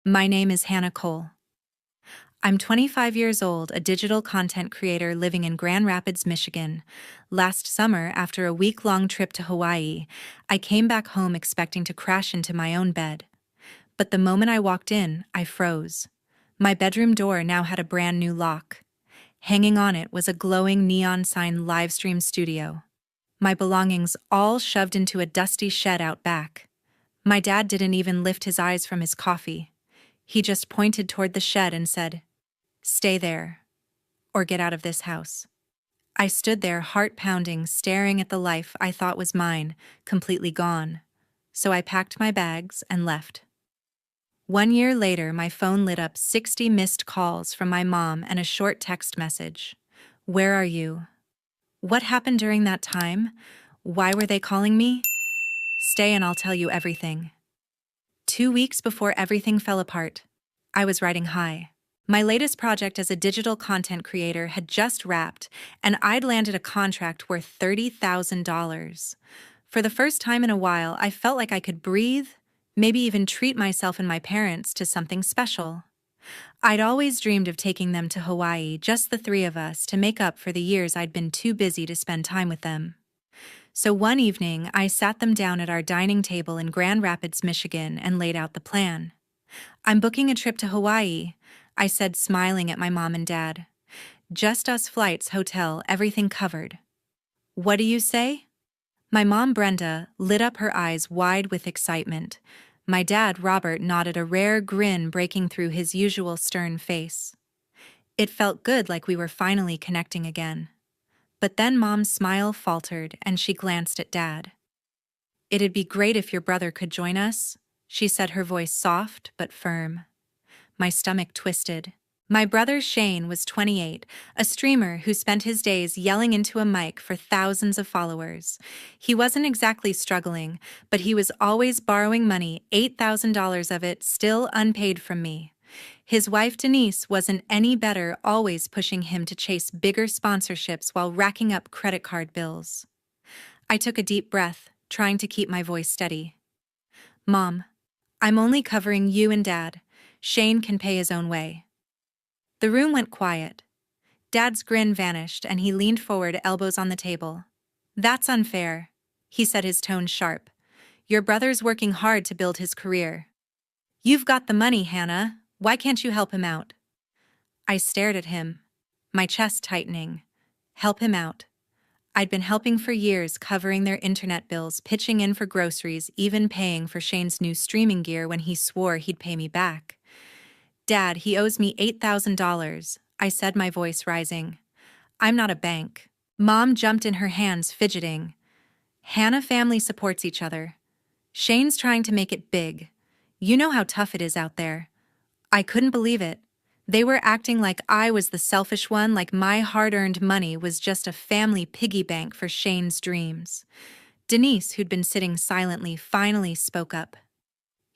My name is Hannah Cole. I'm 25 years old, a digital content creator living in Grand Rapids, Michigan. Last summer, after a week-long trip to Hawaii, I came back home expecting to crash into my own bed. But the moment I walked in, I froze. My bedroom door now had a brand new lock. Hanging on it was a glowing neon sign Livestream studio. My belongings all shoved into a dusty shed out back. My dad didn't even lift his eyes from his coffee. He just pointed toward the shed and said, "Stay there, or get out of this house." I stood there, heart pounding, staring at the life I thought was mine, completely gone. So I packed my bags and left. 1 year later, my phone lit up 60 missed calls from my mom and a short text message. "Where are you? What happened during that time? Why were they calling me? Stay and I'll tell you everything." 2 weeks before everything fell apart, I was riding high. My latest project as a digital content creator had just wrapped, and I'd landed a contract worth $30,000. For the first time in a while, I felt like I could breathe, maybe even treat myself and my parents to something special. I'd always dreamed of taking them to Hawaii, just the three of us, to make up for the years I'd been too busy to spend time with them. So one evening, I sat them down at our dining table in Grand Rapids, Michigan, and laid out the plan. "I'm booking a trip to Hawaii," I said, smiling at my mom and dad. "Just us, flights, hotel, everything covered." "What do you say?" My mom, Brenda, lit up, her eyes wide with excitement. My dad, Robert, nodded, a rare grin breaking through his usual stern face. It felt good, like we were finally connecting again. But then Mom's smile faltered and she glanced at Dad. "It'd be great if your brother could join us," she said, her voice soft but firm. My stomach twisted. My brother Shane was 28, a streamer who spent his days yelling into a mic for thousands of followers. He wasn't exactly struggling, but he was always borrowing money, $8,000 of it still unpaid from me. His wife Denise wasn't any better, always pushing him to chase bigger sponsorships while racking up credit card bills. I took a deep breath, trying to keep my voice steady. "Mom, I'm only covering you and Dad. Shane can pay his own way." The room went quiet. Dad's grin vanished and he leaned forward, elbows on the table. "That's unfair," he said, his tone sharp. "Your brother's working hard to build his career. You've got the money, Hannah. Why can't you help him out?" I stared at him, my chest tightening. Help him out. I'd been helping for years, covering their internet bills, pitching in for groceries, even paying for Shane's new streaming gear when he swore he'd pay me back. "Dad, he owes me $8,000, I said, my voice rising. "I'm not a bank." Mom jumped in, her hands fidgeting. "Hannah, family supports each other. Shane's trying to make it big. You know how tough it is out there." I couldn't believe it. They were acting like I was the selfish one, like my hard-earned money was just a family piggy bank for Shane's dreams. Denise, who'd been sitting silently, finally spoke up.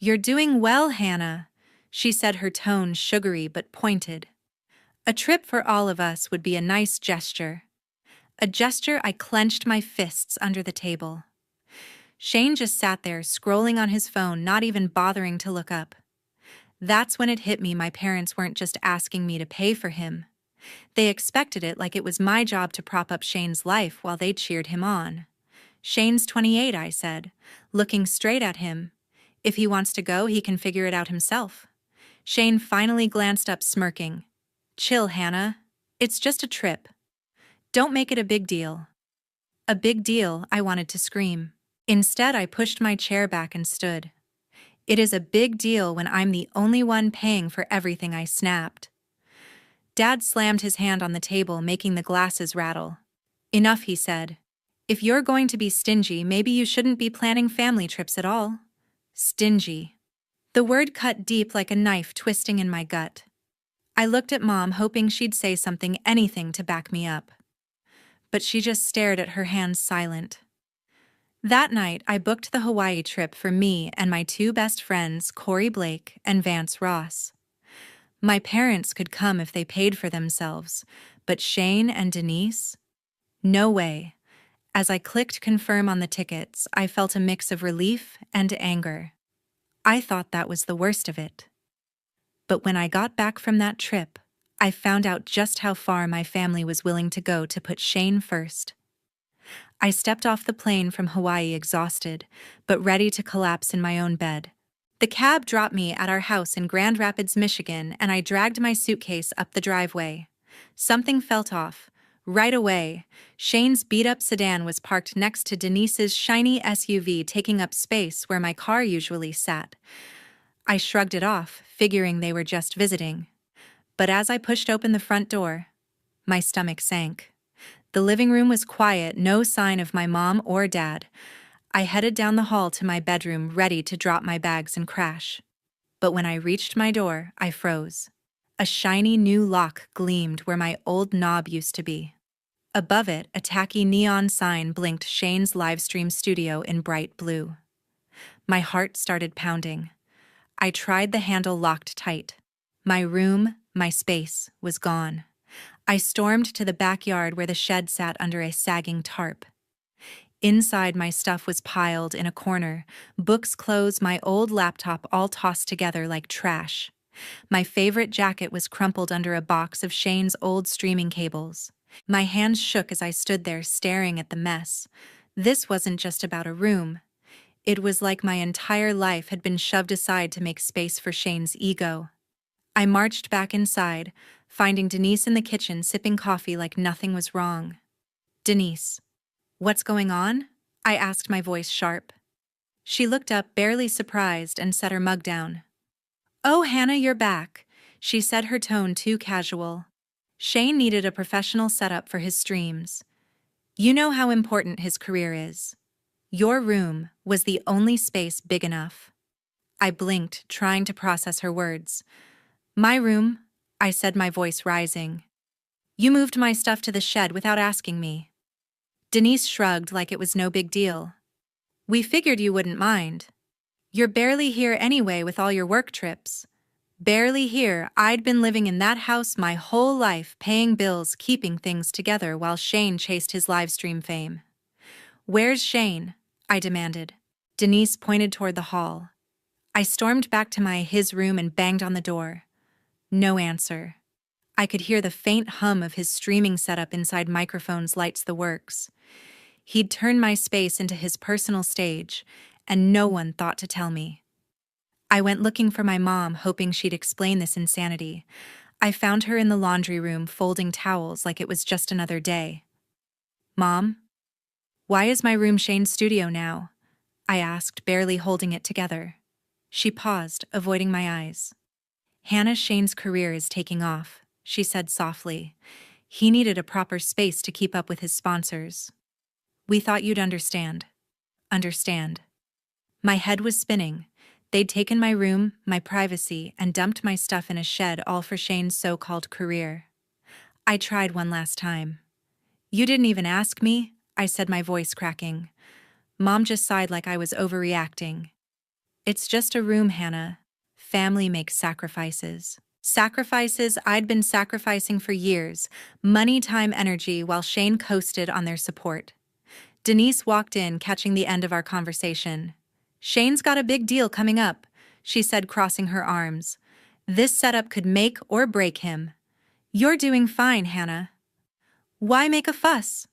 "You're doing well, Hannah," she said, her tone sugary but pointed. "A trip for all of us would be a nice gesture." A gesture. I clenched my fists under the table. Shane just sat there, scrolling on his phone, not even bothering to look up. That's when it hit me, my parents weren't just asking me to pay for him. They expected it, like it was my job to prop up Shane's life while they cheered him on. "Shane's 28, I said, looking straight at him. "If he wants to go, he can figure it out himself." Shane finally glanced up, smirking. "Chill, Hannah. It's just a trip. Don't make it a big deal." A big deal, I wanted to scream. Instead, I pushed my chair back and stood. "It is a big deal when I'm the only one paying for everything," I snapped. Dad slammed his hand on the table, making the glasses rattle. "Enough," he said. "If you're going to be stingy, maybe you shouldn't be planning family trips at all." Stingy. The word cut deep, like a knife twisting in my gut. I looked at Mom, hoping she'd say something, anything to back me up. But she just stared at her hands, silent. That night, I booked the Hawaii trip for me and my two best friends, Corey Blake and Vance Ross. My parents could come if they paid for themselves, but Shane and Denise? No way. As I clicked confirm on the tickets, I felt a mix of relief and anger. I thought that was the worst of it. But when I got back from that trip, I found out just how far my family was willing to go to put Shane first. I stepped off the plane from Hawaii exhausted, but ready to collapse in my own bed. The cab dropped me at our house in Grand Rapids, Michigan, and I dragged my suitcase up the driveway. Something felt off. Right away, Shane's beat-up sedan was parked next to Denise's shiny SUV, taking up space where my car usually sat. I shrugged it off, figuring they were just visiting. But as I pushed open the front door, my stomach sank. The living room was quiet, no sign of my mom or dad. I headed down the hall to my bedroom, ready to drop my bags and crash. But when I reached my door, I froze. A shiny new lock gleamed where my old knob used to be. Above it, a tacky neon sign blinked Shane's Livestream studio in bright blue. My heart started pounding. I tried the handle locked tight. My room, my space, was gone. I stormed to the backyard where the shed sat under a sagging tarp. Inside, my stuff was piled in a corner, books, clothes, my old laptop all tossed together like trash. My favorite jacket was crumpled under a box of Shane's old streaming cables. My hands shook as I stood there staring at the mess. This wasn't just about a room. It was like my entire life had been shoved aside to make space for Shane's ego. I marched back inside, finding Denise in the kitchen sipping coffee like nothing was wrong. "Denise, what's going on?" I asked, my voice sharp. She looked up, barely surprised, and set her mug down. "Oh, Hannah, you're back," she said, her tone too casual. "Shane needed a professional setup for his streams. You know how important his career is. Your room was the only space big enough." I blinked, trying to process her words. "My room," I said, my voice rising. "You moved my stuff to the shed without asking me." Denise shrugged like it was no big deal. "We figured you wouldn't mind. You're barely here anyway with all your work trips." Barely here. I'd been living in that house my whole life, paying bills, keeping things together while Shane chased his livestream fame. "Where's Shane?" I demanded. Denise pointed toward the hall. I stormed back to his room and banged on the door. No answer. I could hear the faint hum of his streaming setup inside, microphones, lights, the works. He'd turned my space into his personal stage, and no one thought to tell me. I went looking for my mom, hoping she'd explain this insanity. I found her in the laundry room, folding towels like it was just another day. "Mom, why is my room Shane's studio now?" I asked, barely holding it together. She paused, avoiding my eyes. "Hannah, Shane's career is taking off," she said softly. "He needed a proper space to keep up with his sponsors. We thought you'd understand." Understand. My head was spinning. They'd taken my room, my privacy, and dumped my stuff in a shed, all for Shane's so-called career. I tried one last time. "You didn't even ask me," I said, my voice cracking. Mom just sighed like I was overreacting. "It's just a room, Hannah. Family makes sacrifices." Sacrifices I'd been sacrificing for years, money, time, energy, while Shane coasted on their support. Denise walked in, catching the end of our conversation. "Shane's got a big deal coming up," she said, crossing her arms. "This setup could make or break him." "You're doing fine, Hannah. Why make a fuss?"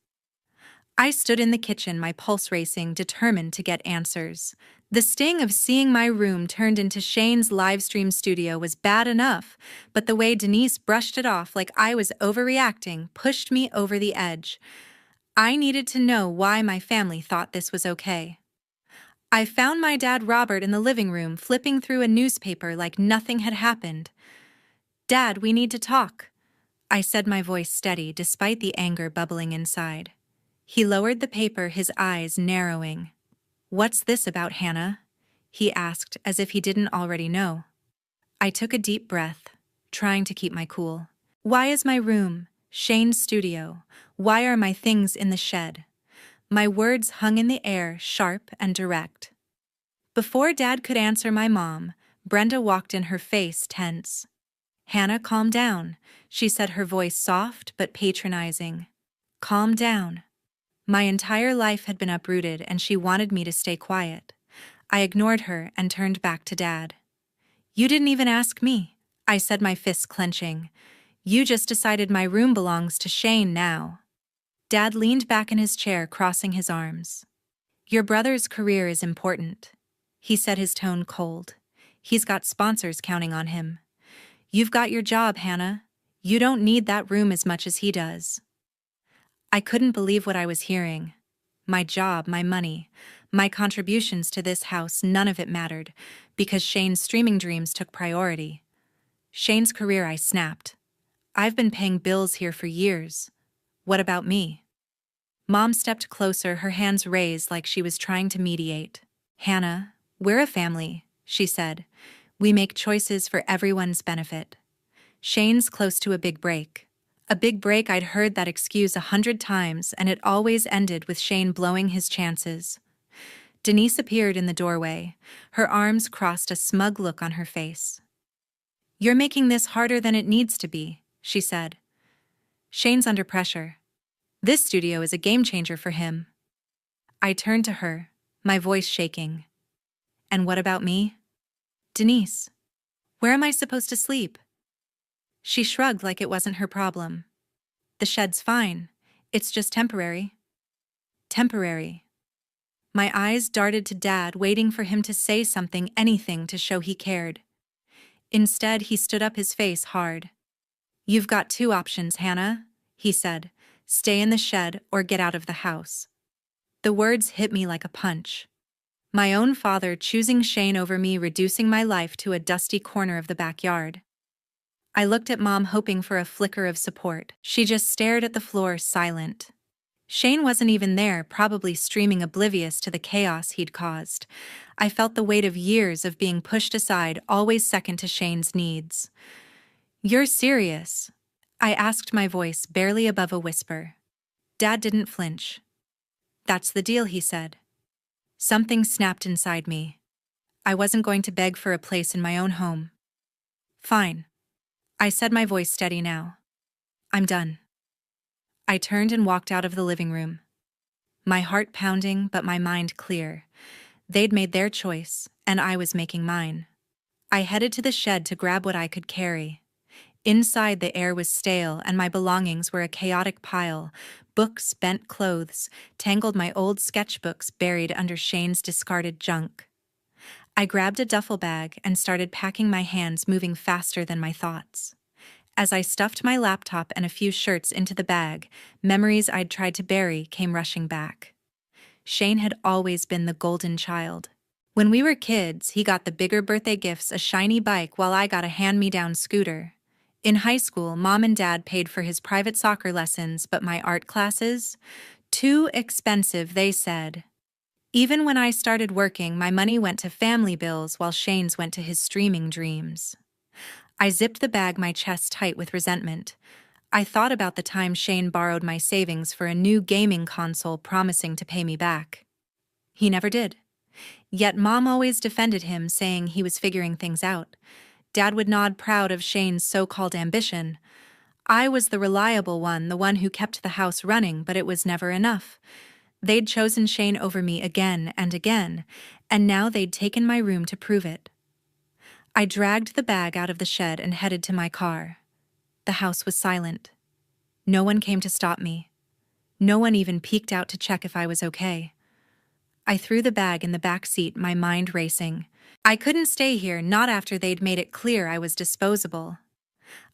I stood in the kitchen, my pulse racing, determined to get answers. The sting of seeing my room turned into Shane's livestream studio was bad enough, but the way Denise brushed it off like I was overreacting pushed me over the edge. I needed to know why my family thought this was okay. I found my dad, Robert, in the living room, flipping through a newspaper like nothing had happened. "Dad, we need to talk," I said, my voice steady despite the anger bubbling inside. He lowered the paper, his eyes narrowing. "What's this about, Hannah?" he asked, as if he didn't already know. I took a deep breath, trying to keep my cool. "Why is my room Shane's studio? Why are my things in the shed?" My words hung in the air, sharp and direct. Before Dad could answer my mom, Brenda walked in, her face tense. "Hannah, calm down," she said, her voice soft but patronizing. "Calm down." My entire life had been uprooted, and she wanted me to stay quiet. I ignored her and turned back to Dad. "You didn't even ask me," I said, my fists clenching. You just decided my room belongs to Shane now. Dad leaned back in his chair, crossing his arms. Your brother's career is important, he said, his tone cold. He's got sponsors counting on him. You've got your job, Hannah. You don't need that room as much as he does. I couldn't believe what I was hearing. My job, my money, my contributions to this house, none of it mattered, because Shane's streaming dreams took priority. Shane's career, I snapped. I've been paying bills here for years. What about me? Mom stepped closer, her hands raised like she was trying to mediate. Hannah, we're a family, she said. We make choices for everyone's benefit. Shane's close to a big break. A big break. I'd heard that excuse 100 times, and it always ended with Shane blowing his chances. Denise appeared in the doorway, her arms crossed, a smug look on her face. You're making this harder than it needs to be, she said. Shane's under pressure. This studio is a game changer for him. I turned to her, my voice shaking. And what about me? Denise, where am I supposed to sleep? She shrugged like it wasn't her problem. The shed's fine. It's just temporary. Temporary. My eyes darted to Dad, waiting for him to say something, anything to show he cared. Instead, he stood up, his face hard. You've got two options, Hannah, he said. Stay in the shed or get out of the house. The words hit me like a punch. My own father choosing Shane over me, reducing my life to a dusty corner of the backyard. I looked at Mom, hoping for a flicker of support. She just stared at the floor, silent. Shane wasn't even there, probably streaming, oblivious to the chaos he'd caused. I felt the weight of years of being pushed aside, always second to Shane's needs. You're serious? I asked, my voice barely above a whisper. Dad didn't flinch. That's the deal, he said. Something snapped inside me. I wasn't going to beg for a place in my own home. Fine, I said, my voice steady now. I'm done. I turned and walked out of the living room. My heart pounding, but my mind clear. They'd made their choice, and I was making mine. I headed to the shed to grab what I could carry. Inside, the air was stale, and my belongings were a chaotic pile. Books, bent clothes, tangled my old sketchbooks buried under Shane's discarded junk. I grabbed a duffel bag and started packing, my hands moving faster than my thoughts. As I stuffed my laptop and a few shirts into the bag, memories I'd tried to bury came rushing back. Shane had always been the golden child. When we were kids, he got the bigger birthday gifts, a shiny bike, while I got a hand-me-down scooter. In high school, Mom and Dad paid for his private soccer lessons, but my art classes? Too expensive, they said. Even when I started working, my money went to family bills while Shane's went to his streaming dreams. I zipped the bag, my chest tight with resentment. I thought about the time Shane borrowed my savings for a new gaming console, promising to pay me back. He never did. Yet Mom always defended him, saying he was figuring things out. Dad would nod, proud of Shane's so-called ambition. I was the reliable one, the one who kept the house running, but it was never enough. They'd chosen Shane over me again and again, and now they'd taken my room to prove it. I dragged the bag out of the shed and headed to my car. The house was silent. No one came to stop me. No one even peeked out to check if I was okay. I threw the bag in the back seat, my mind racing. I couldn't stay here, not after they'd made it clear I was disposable.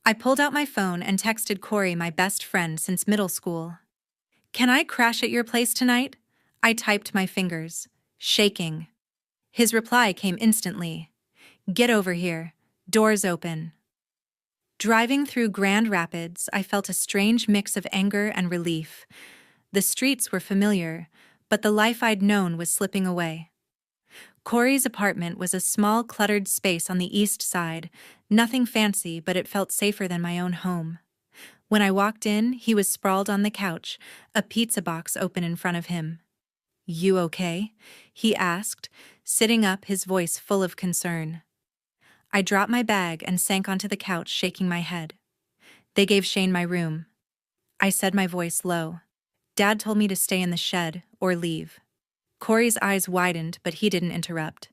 I pulled out my phone and texted Corey, my best friend since middle school. Can I crash at your place tonight? I typed, my fingers shaking. His reply came instantly. Get over here. Doors open. Driving through Grand Rapids, I felt a strange mix of anger and relief. The streets were familiar, but the life I'd known was slipping away. Corey's apartment was a small, cluttered space on the east side, nothing fancy, but it felt safer than my own home. When I walked in, he was sprawled on the couch, a pizza box open in front of him. You okay? He asked, sitting up, his voice full of concern. I dropped my bag and sank onto the couch, shaking my head. They gave Shane my room. I said, my voice low. Dad told me to stay in the shed or leave. Corey's eyes widened, but he didn't interrupt.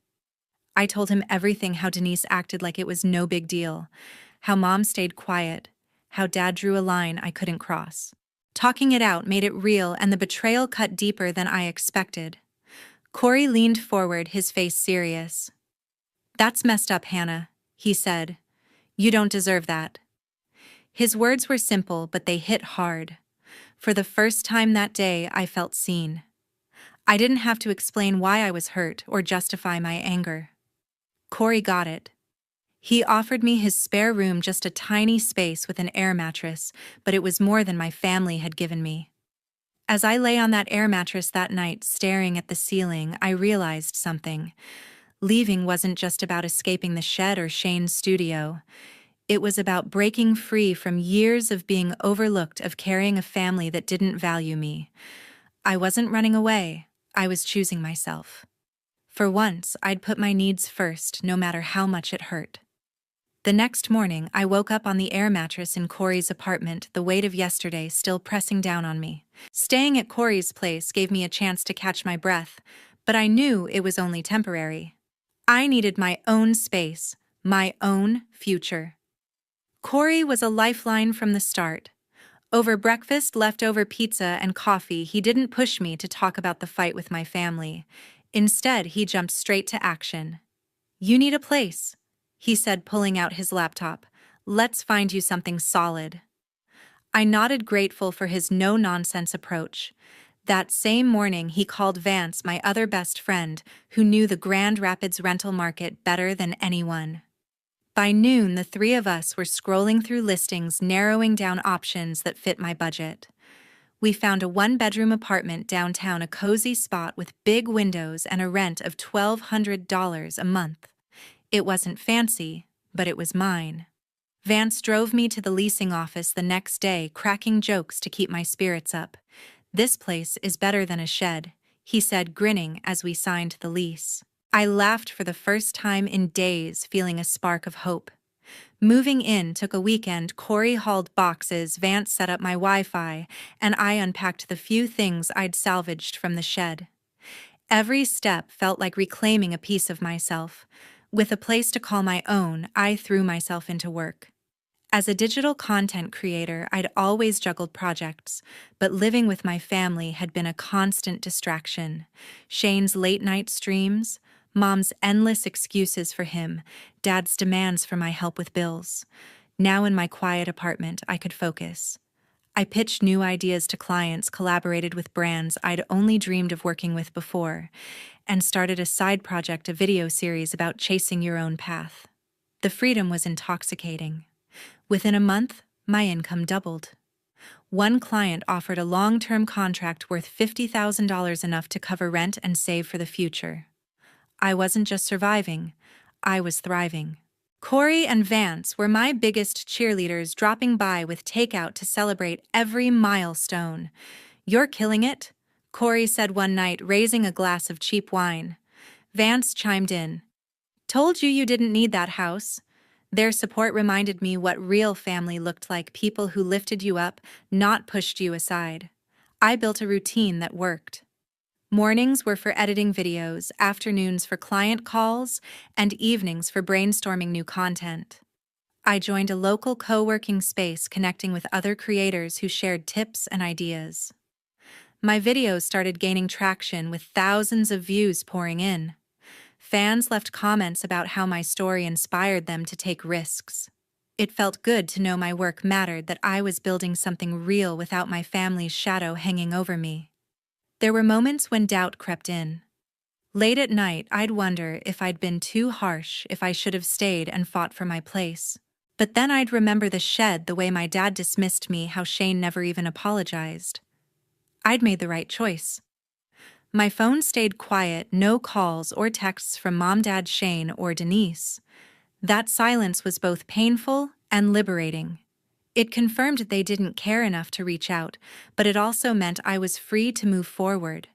I told him everything, how Denise acted like it was no big deal, how Mom stayed quiet, how Dad drew a line I couldn't cross. Talking it out made it real, and the betrayal cut deeper than I expected. Corey leaned forward, his face serious. "That's messed up, Hannah," he said. "You don't deserve that." His words were simple, but they hit hard. For the first time that day, I felt seen. I didn't have to explain why I was hurt or justify my anger. Corey got it. He offered me his spare room, just a tiny space with an air mattress, but it was more than my family had given me. As I lay on that air mattress that night, staring at the ceiling, I realized something. Leaving wasn't just about escaping the shed or Shane's studio. It was about breaking free from years of being overlooked, of carrying a family that didn't value me. I wasn't running away. I was choosing myself. For once, I'd put my needs first, no matter how much it hurt. The next morning, I woke up on the air mattress in Corey's apartment, the weight of yesterday still pressing down on me. Staying at Corey's place gave me a chance to catch my breath, but I knew it was only temporary. I needed my own space, my own future. Corey was a lifeline from the start. Over breakfast, leftover pizza, and coffee, he didn't push me to talk about the fight with my family. Instead, he jumped straight to action. "You need a place," he said, pulling out his laptop. "Let's find you something solid." I nodded, grateful for his no-nonsense approach. That same morning, he called Vance, my other best friend, who knew the Grand Rapids rental market better than anyone. By noon, the three of us were scrolling through listings, narrowing down options that fit my budget. We found a one-bedroom apartment downtown, a cozy spot with big windows and a rent of $1,200 a month. It wasn't fancy, but it was mine. Vance drove me to the leasing office the next day, cracking jokes to keep my spirits up. "This place is better than a shed," he said, grinning as we signed the lease. I laughed for the first time in days, feeling a spark of hope. Moving in took a weekend. Corey hauled boxes, Vance set up my Wi-Fi, and I unpacked the few things I'd salvaged from the shed. Every step felt like reclaiming a piece of myself. With a place to call my own, I threw myself into work. As a digital content creator, I'd always juggled projects, but living with my family had been a constant distraction. Shane's late-night streams, Mom's endless excuses for him, Dad's demands for my help with bills. Now in my quiet apartment, I could focus. I pitched new ideas to clients, collaborated with brands I'd only dreamed of working with before, and started a side project, a video series about chasing your own path. The freedom was intoxicating. Within a month, my income doubled. One client offered a long-term contract worth $50,000, enough to cover rent and save for the future. I wasn't just surviving, I was thriving. Corey and Vance were my biggest cheerleaders, dropping by with takeout to celebrate every milestone. "You're killing it," Corey said one night, raising a glass of cheap wine. Vance chimed in, "Told you you didn't need that house." Their support reminded me what real family looked like, people who lifted you up, not pushed you aside. I built a routine that worked. Mornings were for editing videos, afternoons for client calls, and evenings for brainstorming new content. I joined a local co-working space, connecting with other creators who shared tips and ideas. My videos started gaining traction, with thousands of views pouring in. Fans left comments about how my story inspired them to take risks. It felt good to know my work mattered, that I was building something real without my family's shadow hanging over me. There were moments when doubt crept in. Late at night, I'd wonder if I'd been too harsh, if I should have stayed and fought for my place. But then I'd remember the shed, the way my dad dismissed me, how Shane never even apologized. I'd made the right choice. My phone stayed quiet, no calls or texts from Mom, Dad, Shane, or Denise. That silence was both painful and liberating. It confirmed they didn't care enough to reach out, but it also meant I was free to move forward.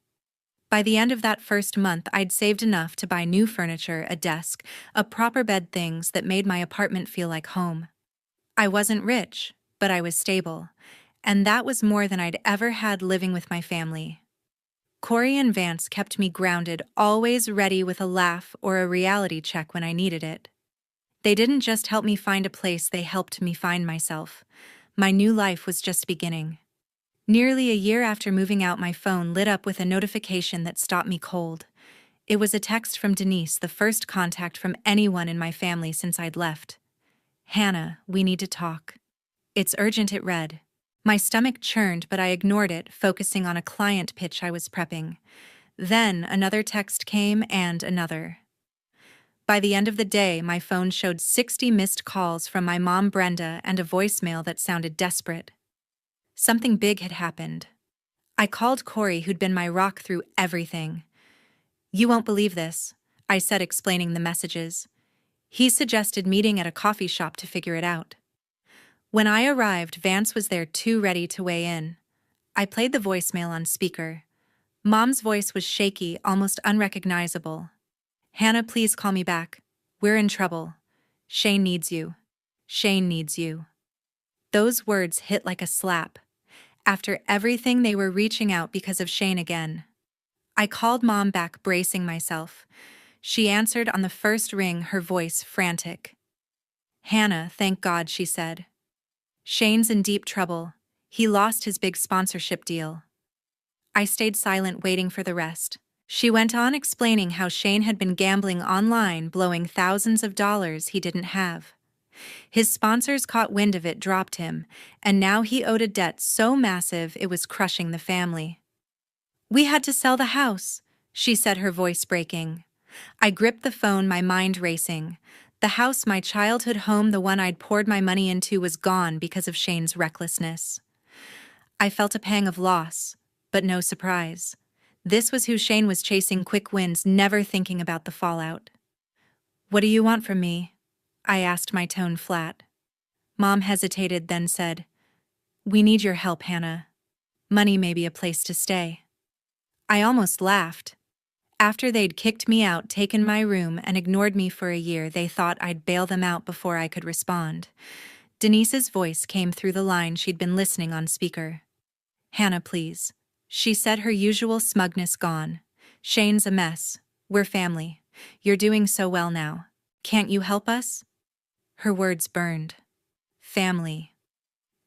By the end of that first month, I'd saved enough to buy new furniture, a desk, a proper bed, things that made my apartment feel like home. I wasn't rich, but I was stable, and that was more than I'd ever had living with my family. Corey and Vance kept me grounded, always ready with a laugh or a reality check when I needed it. They didn't just help me find a place, they helped me find myself. My new life was just beginning. Nearly a year after moving out, my phone lit up with a notification that stopped me cold. It was a text from Denise, the first contact from anyone in my family since I'd left. "Hannah, we need to talk. It's urgent," it read. My stomach churned, but I ignored it, focusing on a client pitch I was prepping. Then another text came, and another. By the end of the day, my phone showed 60 missed calls from my mom, Brenda, and a voicemail that sounded desperate. Something big had happened. I called Corey, who'd been my rock through everything. "You won't believe this," I said, explaining the messages. He suggested meeting at a coffee shop to figure it out. When I arrived, Vance was there too, ready to weigh in. I played the voicemail on speaker. Mom's voice was shaky, almost unrecognizable. "Hannah, please call me back. We're in trouble. Shane needs you. Shane needs you." Those words hit like a slap. After everything, they were reaching out because of Shane again. I called Mom back, bracing myself. She answered on the first ring, her voice frantic. "Hannah, thank God," she said. "Shane's in deep trouble. He lost his big sponsorship deal." I stayed silent, waiting for the rest. She went on, explaining how Shane had been gambling online, blowing thousands of dollars he didn't have. His sponsors caught wind of it, dropped him, and now he owed a debt so massive it was crushing the family. "We had to sell the house," she said, her voice breaking. I gripped the phone, my mind racing. The house, my childhood home, the one I'd poured my money into, was gone because of Shane's recklessness. I felt a pang of loss, but no surprise. This was who Shane was chasing, quick wins, never thinking about the fallout. "What do you want from me?" I asked, my tone flat. Mom hesitated, then said, "We need your help, Hannah. Money may be a place to stay." I almost laughed. After they'd kicked me out, taken my room, and ignored me for a year, they thought I'd bail them out before I could respond. Denise's voice came through the line she'd been listening on speaker. "Hannah, please," she said, her usual smugness gone. "Shane's a mess. We're family. You're doing so well now. Can't you help us?" Her words burned. Family.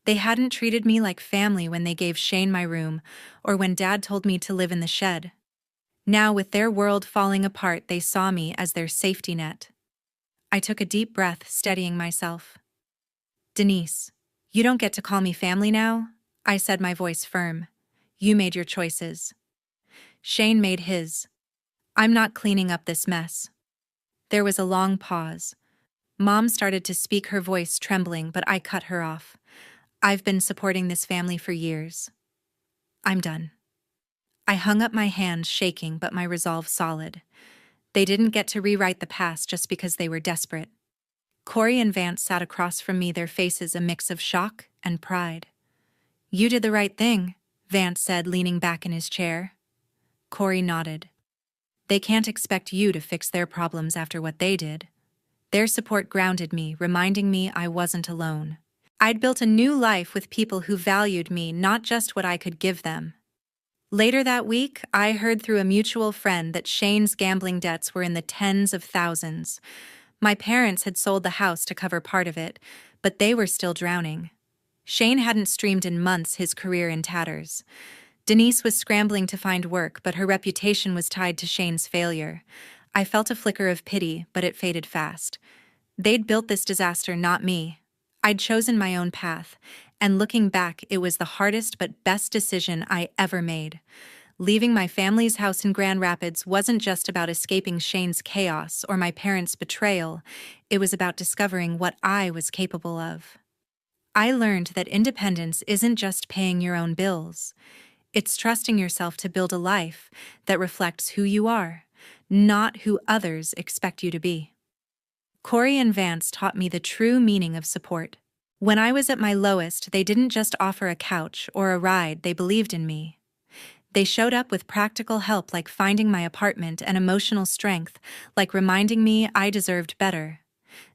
They hadn't treated me like family when they gave Shane my room, or when Dad told me to live in the shed. Now, with their world falling apart, they saw me as their safety net. I took a deep breath, steadying myself. "Denise, you don't get to call me family now," I said, my voice firm. "You made your choices. Shane made his. I'm not cleaning up this mess." There was a long pause. Mom started to speak, her voice trembling, but I cut her off. "I've been supporting this family for years. I'm done." I hung up my hands, shaking, but my resolve solid. They didn't get to rewrite the past just because they were desperate. Corey and Vance sat across from me, their faces a mix of shock and pride. "You did the right thing," Vance said, leaning back in his chair. Corey nodded. "They can't expect you to fix their problems after what they did." Their support grounded me, reminding me I wasn't alone. I'd built a new life with people who valued me, not just what I could give them. Later that week, I heard through a mutual friend that Shane's gambling debts were in the tens of thousands. My parents had sold the house to cover part of it, but they were still drowning. Shane hadn't streamed in months, his career in tatters. Denise was scrambling to find work, but her reputation was tied to Shane's failure. I felt a flicker of pity, but it faded fast. They'd built this disaster, not me. I'd chosen my own path, and looking back, it was the hardest but best decision I ever made. Leaving my family's house in Grand Rapids wasn't just about escaping Shane's chaos or my parents' betrayal. It was about discovering what I was capable of. I learned that independence isn't just paying your own bills. It's trusting yourself to build a life that reflects who you are, not who others expect you to be. Corey and Vance taught me the true meaning of support. When I was at my lowest, they didn't just offer a couch or a ride, they believed in me. They showed up with practical help, like finding my apartment, and emotional strength, like reminding me I deserved better.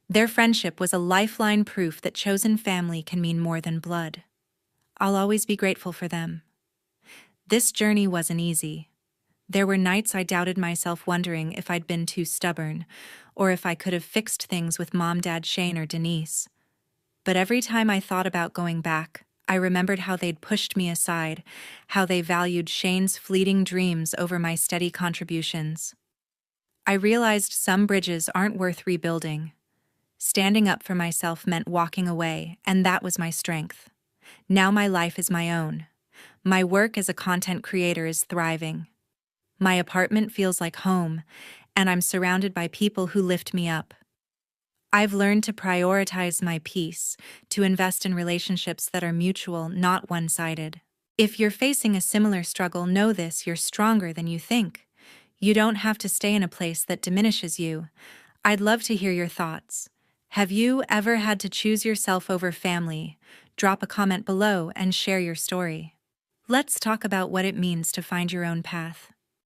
Their friendship was a lifeline, proof that chosen family can mean more than blood. I'll always be grateful for them. This journey wasn't easy. There were nights I doubted myself, wondering if I'd been too stubborn, or if I could have fixed things with Mom, Dad, Shane, or Denise. But every time I thought about going back, I remembered how they'd pushed me aside, how they valued Shane's fleeting dreams over my steady contributions. I realized some bridges aren't worth rebuilding. Standing up for myself meant walking away, and that was my strength. Now my life is my own. My work as a content creator is thriving. My apartment feels like home, and I'm surrounded by people who lift me up. I've learned to prioritize my peace, to invest in relationships that are mutual, not one-sided. If you're facing a similar struggle, know this: you're stronger than you think. You don't have to stay in a place that diminishes you. I'd love to hear your thoughts. Have you ever had to choose yourself over family? Drop a comment below and share your story. Let's talk about what it means to find your own path.